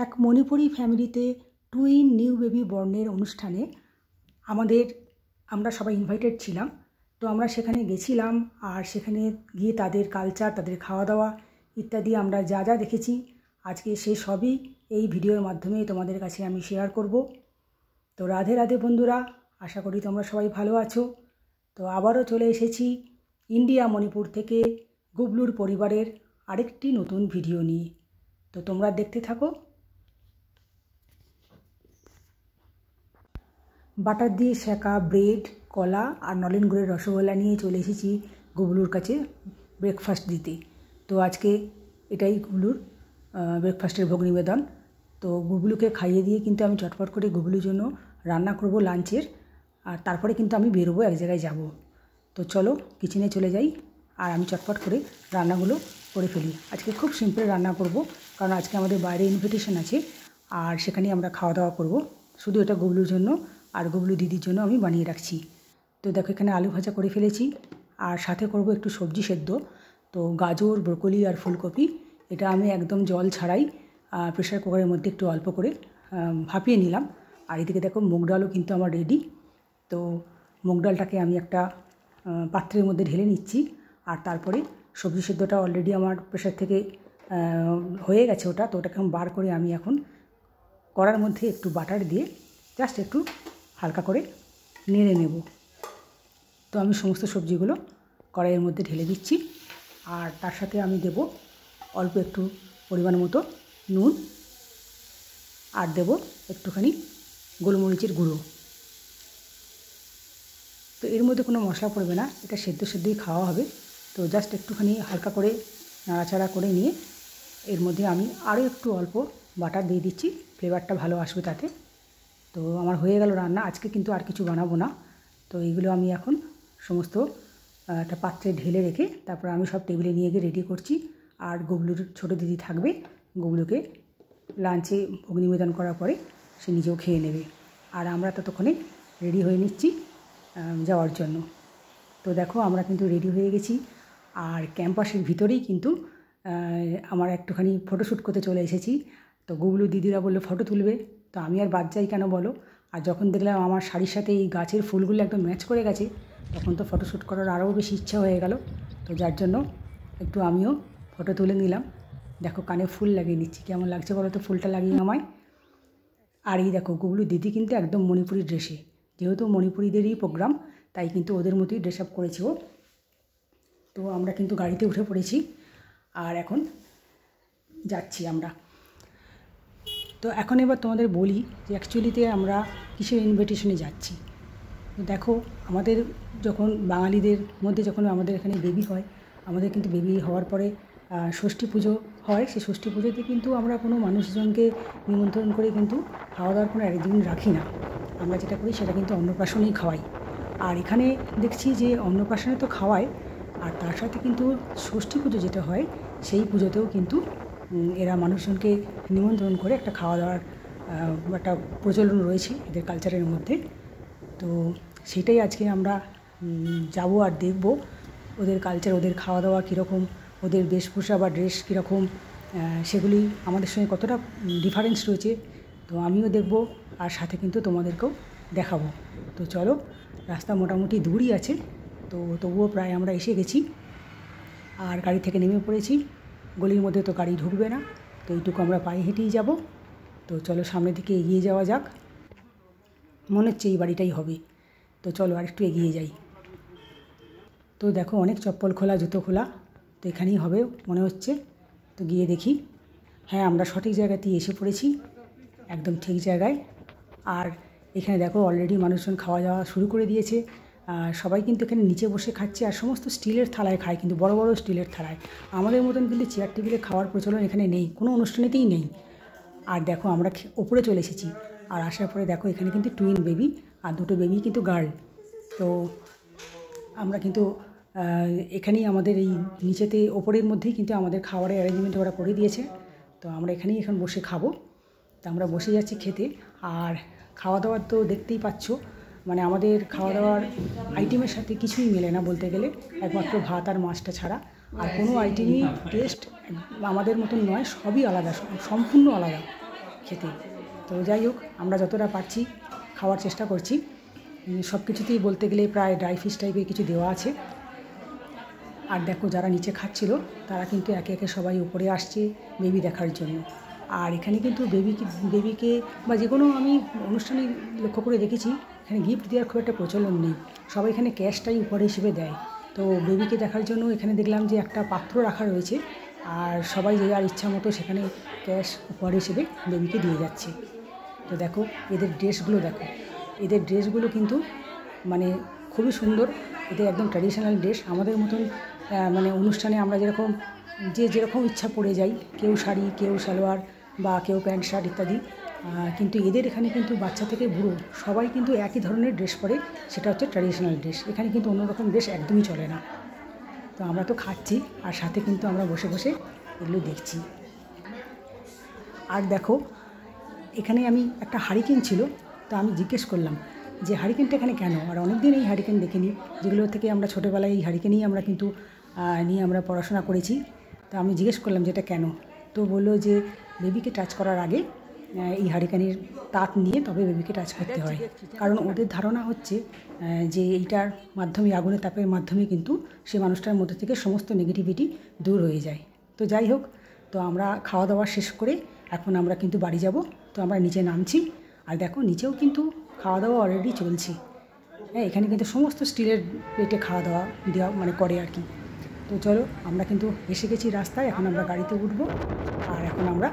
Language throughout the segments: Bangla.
এক মণিপুরি ফ্যামিলিতে টুইন নিউ বেবি বর্নের অনুষ্ঠানে আমরা সবাই ইনভাইটেড ছিলাম। তো আমরা সেখানে গেছিলাম, আর সেখানে গিয়ে তাদের কালচার, তাদের খাওয়া দাওয়া ইত্যাদি আমরা যা যা দেখেছি আজকে সে সবই এই ভিডিওর মাধ্যমে তোমাদের কাছে আমি শেয়ার করব। তো রাধে রাধে বন্ধুরা, আশা করি তোমরা সবাই ভালো আছো। তো আবারও চলে এসেছি ইন্ডিয়া মণিপুর থেকে গুবলুর পরিবারের আরেকটি নতুন ভিডিও নিয়ে। তো তোমরা দেখতে থাকো। বাটার দিয়ে সেঁকা ব্রেড, কলা আর নলেন গুড়ের রসগোল্লা নিয়ে চলে এসেছি গুবলুর কাছে ব্রেকফাস্ট দিতে। তো আজকে এটাই গুবলুর ব্রেকফাস্টের ভোগ নিবেদন। তো গুবলুকে খাইয়ে দিয়ে কিন্তু আমি চটপট করে গুবলুর জন্য রান্না করব লাঞ্চের, আর তারপরে কিন্তু আমি বেরোবো, এক জায়গায় যাব। তো চলো কিচেনে চলে যাই, আর আমি চটপট করে রান্নাগুলো করে ফেলি। আজকে খুব সিম্পল রান্না করব, কারণ আজকে আমাদের বাইরে ইনভিটেশন আছে, আর সেখানেই আমরা খাওয়া দাওয়া করব। শুধু এটা গুবলুর জন্য আর গুবলু দিদির জন্য আমি বানিয়ে রাখছি। তো দেখো এখানে আলু ভাজা করে ফেলেছি, আর সাথে করব একটু সবজি সেদ্ধ। তো গাজর, ব্রোকলি আর ফুলকপি এটা আমি একদম জল ছাড়াই প্রেশার কুকারের মধ্যে একটু অল্প করে ভাপিয়ে নিলাম। আর এদিকে দেখো মুগ ডালও কিন্তু আমার রেডি। তো মুগ ডালটাকে আমি একটা পাত্রের মধ্যে ঢেলে নিচ্ছি, আর তারপরে সবজি সেদ্ধটা অলরেডি আমার প্রেশার থেকে হয়ে গেছে ওটা। তো ওটাকে বার করে আমি এখন কড়ার মধ্যে একটু বাটার দিয়ে জাস্ট একটু হালকা করে নেড়ে নেব। তো আমি সমস্ত সবজিগুলো কড়াইয়ের মধ্যে ঢেলে দিচ্ছি, আর তার সাথে আমি দেব অল্প একটু পরিমাণ মতো নুন, আর দেব একটুখানি গোলমরিচের গুঁড়ো। তো এর মধ্যে কোনো মশলা পড়বে না, এটা সেদ্ধই খাওয়া হবে। তো জাস্ট একটুখানি হালকা করে নাড়াচাড়া করে নিয়ে এর মধ্যে আমি আরও একটু অল্প বাটার দিয়ে দিচ্ছি, ফ্লেভারটা ভালো আসবে তাতে। তো আমার হয়ে গেল রান্না। আজকে কিন্তু আর কিছু বানাবো না। তো এইগুলো আমি এখন সমস্ত একটা পাত্রে ঢেলে রেখে তারপর আমি সব টেবিলে নিয়ে গিয়ে রেডি করছি। আর গুবলুর ছোটো দিদি থাকবে, গুবলুকে লাঞ্চে ভোগ নিবেদন করার পরে সে নিজেও খেয়ে নেবে, আর আমরা ততক্ষণে রেডি হয়ে নিচ্ছি যাওয়ার জন্য। তো দেখো আমরা কিন্তু রেডি হয়ে গেছি, আর ক্যাম্পাসের ভিতরেই কিন্তু আমার একটুখানি ফটোশ্যুট করতে চলে এসেছি। তো গুবলু দিদিরা বললো ফটো তুলবে, তো আমি আর বাদ যাই কেন বলো। আর যখন দেখলাম আমার শাড়ির সাথে এই গাছের ফুলগুলো একদম ম্যাচ করে গেছে, তখন তো ফটোশ্যুট করার আরও বেশি ইচ্ছা হয়ে গেল। তো যার জন্য একটু আমিও ফটো তুলে নিলাম। দেখো কানে ফুল লাগিয়ে নিচ্ছি, কেমন লাগছে বলো তো ফুলটা লাগিয়ে আমায়। আর এই দেখো গুবলু দিদি কিন্তু একদম মণিপুরি ড্রেসে, যেহেতু মণিপুরিদেরই প্রোগ্রাম তাই কিন্তু ওদের মতোই ড্রেস আপ করেছে ও। তো আমরা কিন্তু গাড়িতে উঠে পড়েছি, আর এখন যাচ্ছি আমরা। তো এখন এবার তোমাদের বলি যে অ্যাকচুয়ালিতে আমরা কিসের ইনভিটেশনে যাচ্ছি। তো দেখো আমাদের যখন বাঙালিদের মধ্যে যখন আমাদের এখানে বেবি হয়, আমাদের কিন্তু বেবি হওয়ার পরে ষষ্ঠী পুজো হয়। সেই ষষ্ঠী পুজোতে কিন্তু আমরা কোনো মানুষজনকে নিমন্ত্রণ করে কিন্তু খাওয়া দাওয়ার কোনো অ্যারেঞ্জমেন্ট রাখি না। আমরা যেটা করি সেটা কিন্তু অন্নপ্রাশনেই খাওয়াই। আর এখানে দেখছি যে অন্নপ্রাশনে তো খাওয়াই, আর তার সাথে কিন্তু ষষ্ঠী পুজো যেটা হয় সেই পুজোতেও কিন্তু এরা মানুষজনকে নিমন্ত্রণ করে একটা খাওয়া দাওয়ার একটা প্রচলন রয়েছে এদের কালচারের মধ্যে। তো সেটাই আজকে আমরা যাব আর দেখব ওদের কালচার, ওদের খাওয়া দাওয়া কীরকম, ওদের বেশভূষা বা ড্রেস কীরকম, সেগুলি আমাদের সঙ্গে কতটা ডিফারেন্স রয়েছে। তো আমিও দেখব, আর সাথে কিন্তু তোমাদেরকেও দেখাবো। তো চলো, রাস্তা মোটামুটি দূরই আছে, তো তবুও প্রায় আমরা এসে গেছি। আর গাড়ি থেকে নেমে পড়েছি, গলির মধ্যে তো গাড়ি ঢুকবে না, তো এইটুকু আমরা পায়ে হেঁটেই যাব। তো চলো সামনের দিকে এগিয়ে যাওয়া যাক, মনে হচ্ছে এই বাড়িটাই হবে। তো চলো আর একটু এগিয়ে যাই। তো দেখো অনেক চপ্পল খোলা, জুতো খোলা, তো এখানেই হবে মনে হচ্ছে। তো গিয়ে দেখি, হ্যাঁ আমরা সঠিক জায়গাতেই এসে পড়েছি, একদম ঠিক জায়গায়। আর এখানে দেখো অলরেডি মানুষজন খাওয়া দাওয়া শুরু করে দিয়েছে। সবাই কিন্তু এখানে নিচে বসে খাচ্ছে, আর সমস্ত স্টিলের থালায় খায়, কিন্তু বড় বড় স্টিলের থালায়। আমাদের মতন কিন্তু চেয়ার টেবিলে খাওয়ার প্রচলন এখানে নেই, কোনো অনুষ্ঠানেতেই নেই। আর দেখো আমরা ওপরে চলে এসেছি, আর আসার পরে দেখো এখানে কিন্তু টুইন বেবি, আর দুটো বেবি কিন্তু গার্ল। তো আমরা কিন্তু এখানেই আমাদের এই নিচেতে ওপরের মধ্যেই কিন্তু আমাদের খাবারের অ্যারেঞ্জমেন্ট ওরা করে দিয়েছে। তো আমরা এখানেই এখন বসে খাবো। তো আমরা বসে যাচ্ছি খেতে। আর খাওয়া দাওয়ার তো দেখতেই পাচ্ছ, মানে আমাদের খাওয়া দাওয়ার আইটেমের সাথে কিছুই মেলে না বলতে গেলে, একমাত্র ভাত আর মাছটা ছাড়া আর কোনো আইটেমই টেস্ট আমাদের মতন নয়, সবই আলাদা, সম্পূর্ণ আলাদা। খেতে। তো যাই হোক, আমরা যতটা পারছি খাওয়ার চেষ্টা করছি। সব কিছুতেই বলতে গেলে প্রায় ড্রাই ফিশ টাইপের কিছু দেওয়া আছে। আর দেখো, যারা নিচে খাচ্ছিল তারা কিন্তু একে একে সবাই উপরে আসছে বেবি দেখার জন্য। আর এখানে কিন্তু বেবিকে বা যে কোনো আমি অনুষ্ঠানে লক্ষ্য করে দেখেছি, এখানে গিফট দেওয়ার খুব একটা প্রচলন নেই। সবাই এখানে ক্যাশটাই উপহার হিসেবে দেয়। তো বেবিকে দেখার জন্য এখানে দেখলাম যে একটা পাত্র রাখা রয়েছে, আর সবাই যে যার ইচ্ছা মতো সেখানে ক্যাশ উপহার হিসেবে বেবিকে দিয়ে যাচ্ছে। তো দেখো, এদের ড্রেসগুলো কিন্তু মানে খুবই সুন্দর। এদের একদম ট্র্যাডিশনাল ড্রেস। আমাদের মতন মানে অনুষ্ঠানে আমরা যেরকম ইচ্ছা পরে যাই, কেউ শাড়ি, কেউ সালোয়ার বা কেউ প্যান্ট শার্ট ইত্যাদি। কিন্তু এদের এখানে কিন্তু বাচ্চা থেকে বুড়ো সবাই কিন্তু একই ধরনের ড্রেস পরে, সেটা হচ্ছে ট্র্যাডিশনাল ড্রেস। এখানে কিন্তু অন্যরকম ড্রেস একদমই চলে না। তো আমরা তো খাচ্ছি আর সাথে কিন্তু আমরা বসে বসে এগুলো দেখছি। আর দেখো, এখানে আমি একটা হারিকেন ছিল, তো আমি জিজ্ঞেস করলাম যে হারিকেনটা এখানে কেন। আর অনেক দিন এই হারিকেন দেখিনি, যেগুলো থেকে আমরা ছোটোবেলায় এই হারিকেনই আমরা কিন্তু নিয়ে আমরা পড়াশোনা করেছি। তো আমি জিজ্ঞেস করলাম যে এটা কেন। তো বললো যে বেবিকে টাচ করার আগে এই হারিকেনের তাপ নিয়ে তবে বেবিকে টাচ করতে হয়। কারণ ওদের ধারণা হচ্ছে যে এইটার মাধ্যমে, আগুনের তাপের মাধ্যমে কিন্তু সে মানুষটার মধ্যে থেকে সমস্ত নেগেটিভিটি দূর হয়ে যায়। তো যাই হোক, তো আমরা খাওয়া দাওয়া শেষ করে এখন আমরা কিন্তু বাড়ি যাব। তো আমরা নিচে নামছি। আর দেখো, নিচেও কিন্তু খাওয়া দাওয়া অলরেডি চলছে। হ্যাঁ, এখানে কিন্তু সমস্ত স্টিলের প্লেটে খাওয়া দাওয়া দেওয়া মানে করে আর কি। তো চলো, আমরা কিন্তু এসে গেছি রাস্তায়। এখন আমরা গাড়িতে উঠবো আর এখন আমরা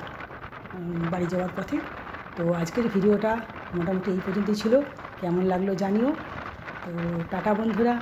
বাড়ি যাওয়ার পথে। তো আজকের ভিডিওটা মোটামুটি এই পর্যন্তই ছিল। কেমন লাগলো জানিও। তো টাটা বন্ধুরা।